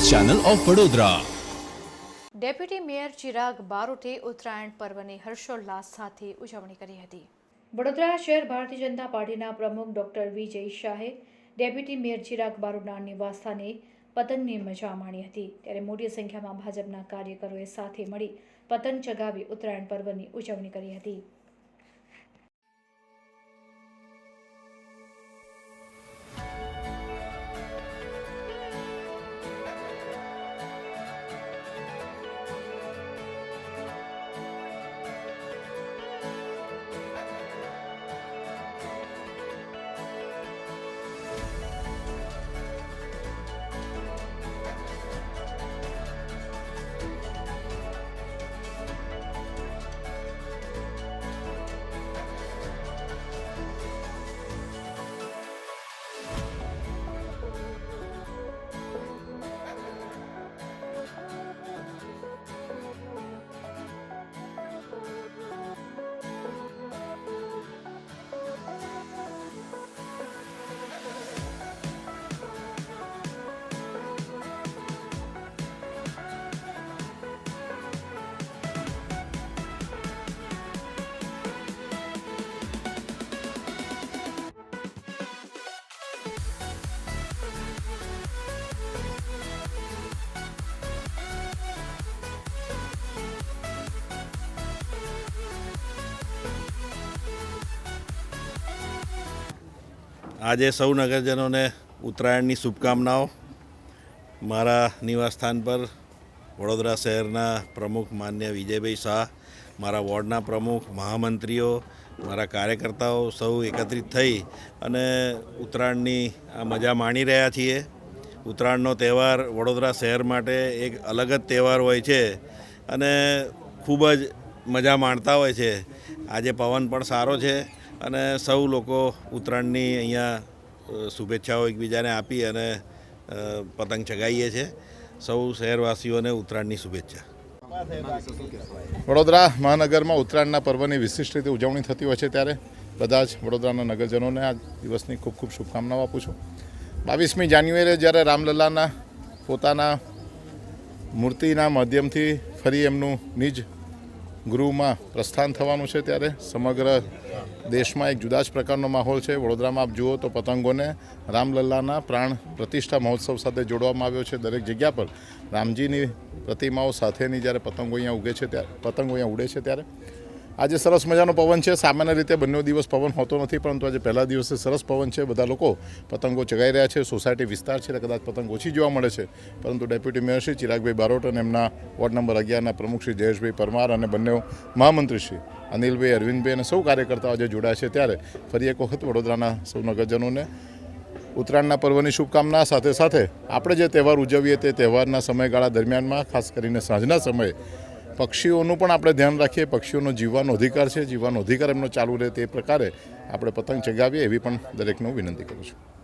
Channel of Vadodara. Deputy mayor Chirag બારોટે ઉત્તરાયણ પર્વની હર્ષોલ્લાસ સાથે ઉજવણી કરી હતી। વડોદરા શહેર ભારતીય જનતા પાર્ટીના પ્રમુખ ડોક્ટર વિજય શાહે ડેપ્યુટી મેયર ચિરાગ બારોટના નિવાસસ્થાને પતંગની મજા માણી હતી। ત્યારે મોટી સંખ્યામાં ભાજપના કાર્યકરોએ સાથે મળી પતંગ ચગાવી ઉત્તરાયણ પર્વની ઉજવણી કરી હતી। આજે સૌ નગરજનોને ઉત્તરાયણની શુભકામનાઓ। મારા નિવાસસ્થાન પર વડોદરા શહેરના પ્રમુખ માન્ય વિજયભાઈ શાહ, મારા વોર્ડના પ્રમુખ, મહામંત્રીઓ, મારા કાર્યકર્તાઓ સૌ એકત્રિત થઈ અને ઉત્તરાયણની આ મજા માણી રહ્યા છીએ। ઉત્તરાયણનો તહેવાર વડોદરા શહેર માટે એક અલગ જ તહેવાર હોય છે અને ખૂબ જ મજા માણતા હોય છે। આજે પવન પણ સારો છે અને સૌ લોકો ઉત્તરાયણની અહીંયા શુભેચ્છાઓ એકબીજાને આપી અને પતંગ ચગાવીએ છીએ। સૌ શહેરવાસીઓને ઉત્તરાયણની શુભેચ્છા। વડોદરા મહાનગરમાં ઉત્તરાયણના પર્વની વિશિષ્ટ રીતે ઉજવણી થતી હોય છે, ત્યારે બધા જ વડોદરાના નગરજનોને આ દિવસની ખૂબ ખૂબ શુભકામનાઓ આપું છું। 22મી જાન્યુઆરીએ જ્યારે રામલલ્લાના પોતાના મૂર્તિના માધ્યમથી ફરી એમનું નિજ ગૃહમાં પ્રસ્થાન થવાનું છે, ત્યારે સમગ્ર દેશમાં એક જુદા જ પ્રકારનો માહોલ છે। વડોદરામાં આપ જુઓ તો પતંગોને રામલલ્લાના પ્રાણ પ્રતિષ્ઠા મહોત્સવ સાથે જોડવામાં આવ્યો છે। દરેક જગ્યા પર રામજીની પ્રતિમાઓ સાથેની જ્યારે પતંગો અહીંયા ઉગે છે, ત્યારે પતંગો અહીંયા ઉડે છે, ત્યારે આજે સરસ મજાનો પવન છે। સામાન્ય રીતે બંને દિવસ પવન હોતો નથી, પરંતુ આજે પહેલા દિવસે સરસ પવન છે। બધા લોકો પતંગો ચગાવી રહ્યા છે। સોસાયટી વિસ્તાર છે એટલે કદાચ પતંગ ઓછી જોવા મળે છે, પરંતુ ડેપ્યુટી મેયર શ્રી ચિરાગભાઈ બારોટ અને એમના વોર્ડ નંબર 11ના પ્રમુખ શ્રી જયેશભાઈ પરમાર અને બંને મહામંત્રી શ્રી અનિલભાઈ, અરવિંદભાઈ અને સૌ કાર્યકર્તાઓ જે જોડાયા છે, ત્યારે ફરી એક વખત વડોદરાના સૌ નગરજનોને ઉત્તરાયણના પર્વની શુભકામના। સાથે સાથે આપણે જે તહેવાર ઉજવીએ તે તહેવારના સમયગાળા દરમિયાનમાં ખાસ કરીને સાંજના સમયે પક્ષીઓનું પણ આપણે ધ્યાન રાખીએ। પક્ષીઓનો જીવવાનો અધિકાર છે, જીવવાનો અધિકાર એમનો ચાલુ રહે તે પ્રકારે આપણે પતંગ ચગાવીએ એવી પણ દરેકને વિનંતી કરું છું।